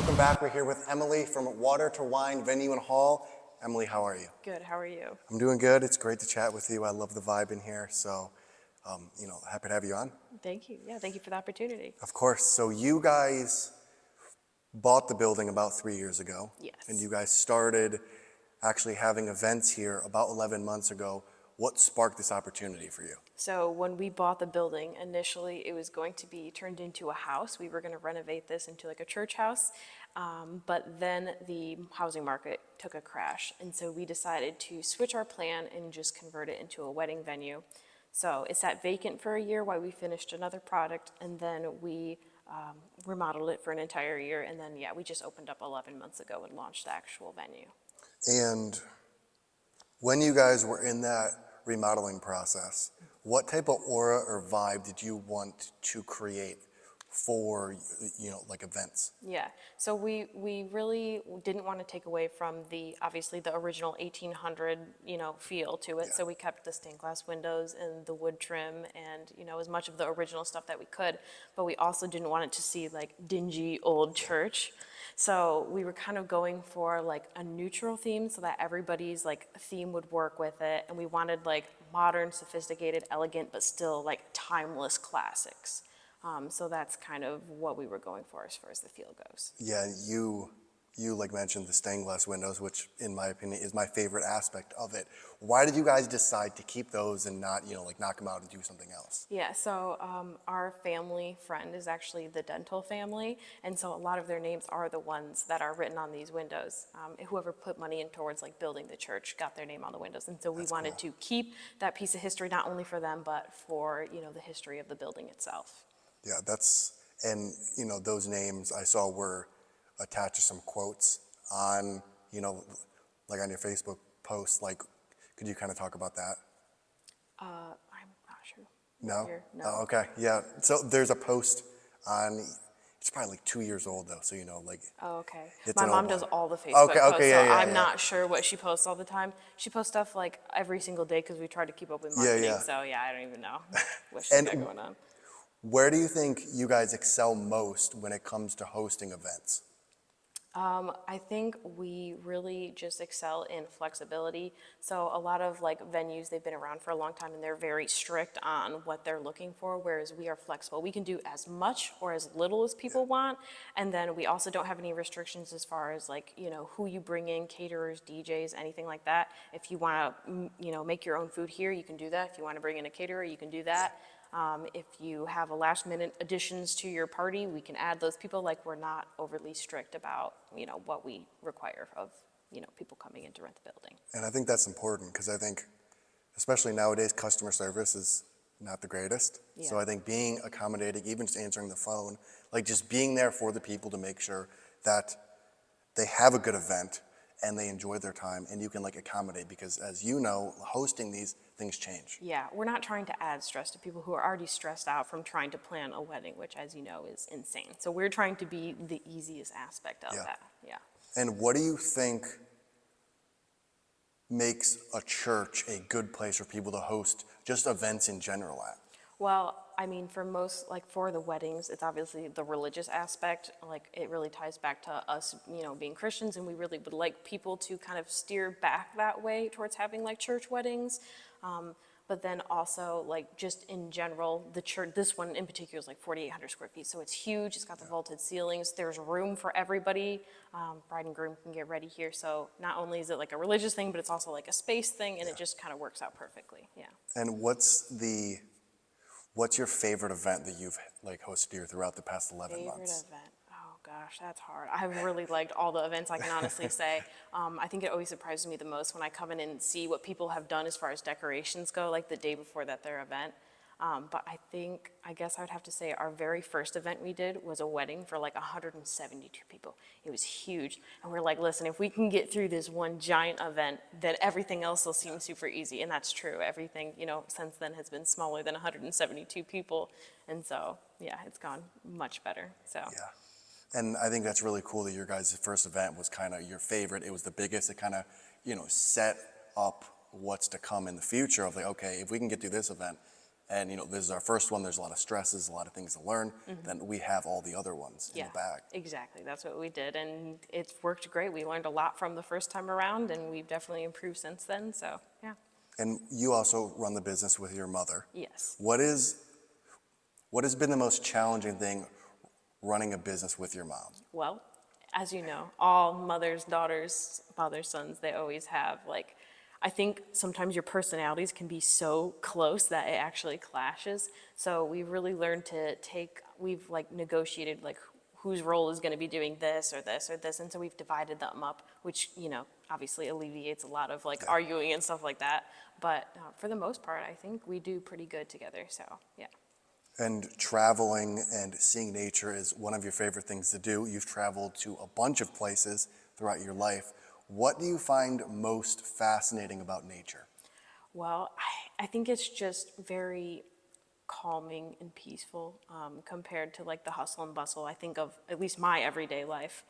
Welcome back. We're here with Emily from Water to Wine Venue and Hall. Emily, how are you? Good, how are you? I'm doing good. It's great to chat with you. I love the vibe in here, so happy to have you on. Thank you. Yeah, thank you for the opportunity. Of course. So you guys bought the building about 3 years ago. Yes. And you guys started actually having events here about 11 months ago. What sparked this opportunity for you? So when we bought the building, initially it was going to be turned into a house. We were going to renovate this into like a church house, but then the housing market took a crash. And so we decided to switch our plan and just convert it into a wedding venue. So it sat vacant for a year while we finished another product, and then we remodeled it for an entire year. And then, yeah, we just opened up 11 months ago and launched the actual venue. And when you guys were in that remodeling process, what type of aura or vibe did you want to create for, like events? Yeah, so we really didn't want to take away from obviously the original 1800, feel to it. Yeah. So we kept the stained glass windows and the wood trim and, as much of the original stuff that we could. But we also didn't want it to see like dingy old church. So we were kind of going for like a neutral theme so that everybody's like theme would work with it. And we wanted like modern, sophisticated, elegant, but still like timeless classics. So that's kind of what we were going for as far as the feel goes. Yeah, you like mentioned the stained glass windows, which in my opinion is my favorite aspect of it. Why did you guys decide to keep those and not, knock them out and do something else? Yeah, so our family friend is actually the dental family, and so a lot of their names are the ones that are written on these windows. Whoever put money in towards like building the church got their name on the windows, and so we wanted to keep that piece of history not only for them but for the history of the building itself. Yeah, those names I saw were attached to some quotes on, like on your Facebook post. Like, could you kind of talk about that? I'm not sure. No? No. Oh, okay, yeah. So there's a post on, it's probably like 2 years old though, so like. Oh, okay. It's My an mom old does one. all the Facebook Okay, posts, yeah, so yeah, I'm yeah. not sure what she posts all the time. She posts stuff like every single day because we try to keep up with Yeah, marketing, yeah. so yeah, I don't even know what she's And got going on. Where do you think you guys excel most when it comes to hosting events? I think we really just excel in flexibility. So a lot of like venues, they've been around for a long time and they're very strict on what they're looking for, whereas we are flexible. We can do as much or as little as people want. And then we also don't have any restrictions as far as like, who you bring in, caterers, DJs, anything like that. If you want to, make your own food here, you can do that. If you want to bring in a caterer, you can do that. If you have a last minute additions to your party, we can add those people. Like, we're not overly strict about, what we require of, people coming in to rent the building. And I think that's important because I think, especially nowadays, customer service is not the greatest. Yeah. So I think being accommodating, even just answering the phone, like just being there for the people to make sure that they have a good event and they enjoy their time and you can like accommodate, because as you know, hosting these things change. Yeah, we're not trying to add stress to people who are already stressed out from trying to plan a wedding, which, as you know, is insane. So we're trying to be the easiest aspect of that. Yeah. And what do you think makes a church a good place for people to host just events in general at? Well, I mean, for most, like for the weddings, it's obviously the religious aspect. Like, it really ties back to us, being Christians, and we really would like people to kind of steer back that way towards having like church weddings. But then also, like, just in general, the church, this one in particular is like 4,800 square feet, so it's huge. It's got the vaulted ceilings. There's room for everybody. Bride and groom can get ready here. So not only is it like a religious thing, but it's also like a space thing, and it just kind of works out perfectly. Yeah. And what's your favorite event that you've like hosted here throughout the past 11 months? Favorite event? Oh gosh, that's hard. I've really liked all the events, I can honestly say. I think it always surprises me the most when I come in and see what people have done as far as decorations go, like the day before their event. But I guess I would have to say our very first event we did was a wedding for like 172 people. It was huge. And we're like, listen, if we can get through this one giant event, then everything else will seem super easy. And that's true. Everything, since then has been smaller than 172 people. And so, yeah, it's gone much better. So. Yeah. And I think that's really cool that your guys' first event was kind of your favorite. It was the biggest. It kind of, set up what's to come in the future of like, okay, if we can get through this event, and this is our first one, there's a lot of stresses, a lot of things to learn, then we have all the other ones in Yeah, the bag. exactly. That's what we did, and it's worked great. We learned a lot from the first time around, and we've definitely improved since then, so, yeah. And you also run the business with your mother. Yes. What has been the most challenging thing running a business with your mom? Well, as you know, all mothers, daughters, fathers, sons, they always have, like, I think sometimes your personalities can be so close that it actually clashes. So we've really learned to we've like negotiated like whose role is going to be doing this or this or this. And so we've divided them up, which, obviously alleviates a lot of like arguing and stuff like that. But for the most part, I think we do pretty good together. So, yeah. And traveling and seeing nature is one of your favorite things to do. You've traveled to a bunch of places throughout your life. What do you find most fascinating about nature? Well, I think it's just very calming and peaceful compared to like the hustle and bustle. I think of at least my everyday life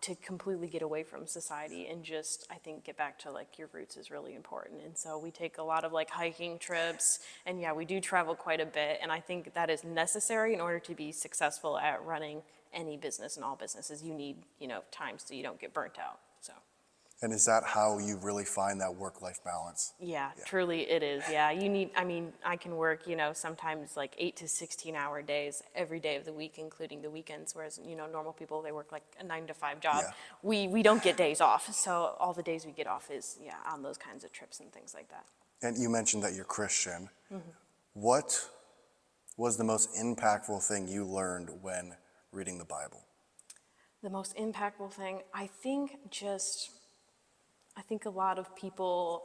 to completely get away from society and just, I think, get back to like your roots is really important. And so we take a lot of like hiking trips, and yeah, we do travel quite a bit. And I think that is necessary in order to be successful at running any business and all businesses. You need, time so you don't get burnt out. So. And is that how you really find that work-life balance? Yeah, truly it is. Yeah, I can work, sometimes like 8 to 16-hour days every day of the week, including the weekends, whereas, normal people, they work like a 9 to 5 job. Yeah. We don't get days off, so all the days we get off is, on those kinds of trips and things like that. And you mentioned that you're Christian. What was the most impactful thing you learned when reading the Bible? The most impactful thing, I think a lot of people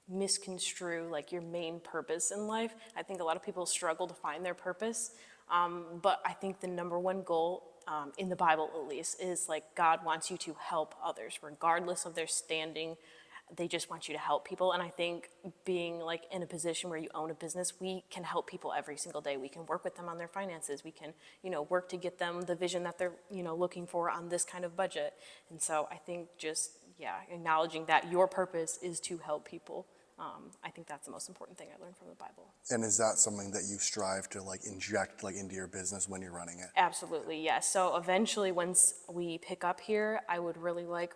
misconstrue like your main purpose in life. I think a lot of people struggle to find their purpose, but I think the number one goal in the Bible at least is like God wants you to help others regardless of their standing. They just want you to help people. And I think being like in a position where you own a business, we can help people every single day. We can work with them on their finances. We can, work to get them the vision that they're, looking for on this kind of budget. And so I think just, acknowledging that your purpose is to help people. I think that's the most important thing I learned from the Bible. And is that something that you strive to like inject like into your business when you're running it? Absolutely, yes. So eventually, once we pick up here,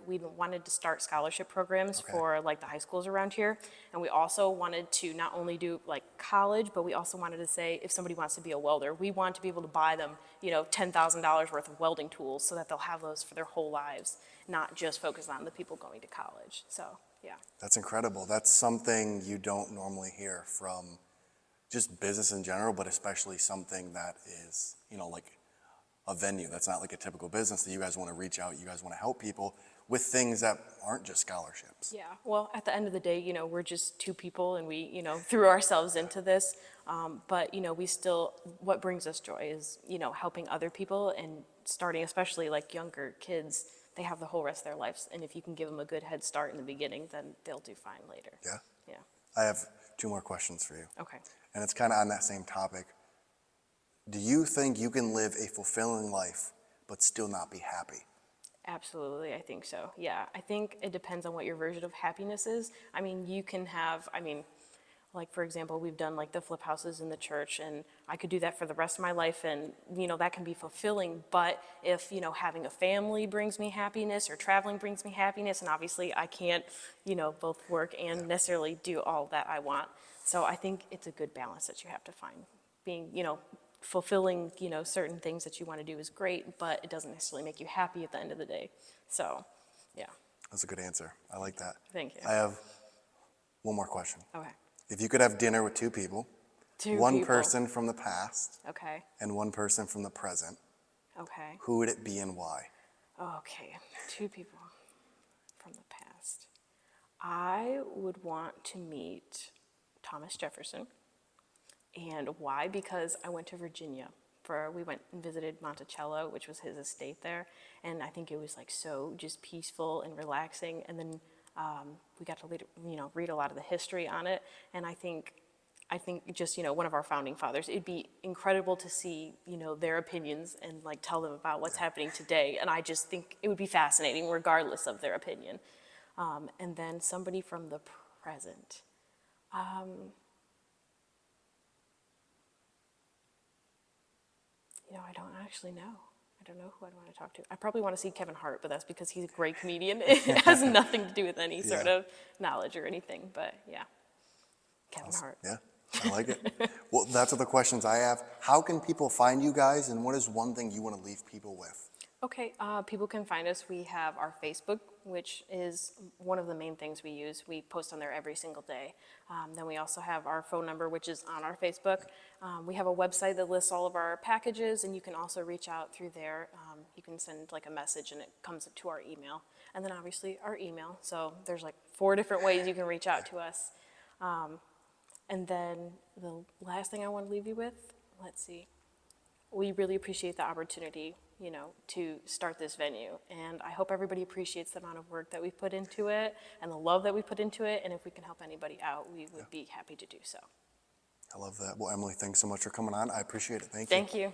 we wanted to start scholarship programs for like the high schools around here. And we also wanted to not only do like college, but we also wanted to say if somebody wants to be a welder, we want to be able to buy them, $10,000 worth of welding tools so that they'll have those for their whole lives, not just focus on the people going to college. So, yeah. That's incredible. That's something you don't normally hear from just business in general, but especially something that is, like a venue. That's not like a typical business that you guys want to reach out. You guys want to help people with things that aren't just scholarships. Yeah, well, at the end of the day, we're just two people and we, threw ourselves into this. But, what brings us joy is, helping other people and starting, especially like younger kids, they have the whole rest of their lives. And if you can give them a good head start in the beginning, then they'll do fine later. Yeah. Yeah. I have 2 more questions for you. Okay. And it's kind of on that same topic. Do you think you can live a fulfilling life but still not be happy? Absolutely, I think so. Yeah, I think it depends on what your version of happiness is. You can have, like for example, we've done like the flip houses in the church, and I could do that for the rest of my life, and that can be fulfilling. But if having a family brings me happiness or traveling brings me happiness, and obviously I can't both work and necessarily do all that I want. So I think it's a good balance that you have to find. Being fulfilling certain things that you want to do is great, but it doesn't necessarily make you happy at the end of the day. So, yeah. That's a good answer. I like that. Thank you. I have one more question. Okay. If you could have dinner with 2 people, one person from the past Okay. and one person from the present, Okay. who would it be and why? Okay. 2 people from the past. I would want to meet Thomas Jefferson. And why? Because I went to Virginia we went and visited Monticello, which was his estate there. And I think it was like so just peaceful and relaxing. And then we got to read a lot of the history on it. And I think just, one of our founding fathers, it'd be incredible to see, their opinions and like tell them about what's happening today. And I just think it would be fascinating regardless of their opinion. And then somebody from the present. I don't actually know. I don't know who I'd want to talk to. I probably want to see Kevin Hart, but that's because he's a great comedian. It has nothing to do with any sort Yeah. of knowledge or anything, but yeah, Kevin Hart. Yeah, I like it. Well, that's the questions I have. How can people find you guys, and what is one thing you want to leave people with? Okay, people can find us. We have our Facebook, which is one of the main things we use. We post on there every single day. Then we also have our phone number, which is on our Facebook. We have a website that lists all of our packages, and you can also reach out through there. You can send like a message, and it comes to our email. And then obviously our email. So there's like 4 different ways you can reach out to us. And then the last thing I want to leave you with, let's see. We really appreciate the opportunity, to start this venue. And I hope everybody appreciates the amount of work that we put into it and the love that we put into it. And if we can help anybody out, we would be happy to do so. I love that. Well, Emily, thanks so much for coming on. I appreciate it. Thank you. Thank you.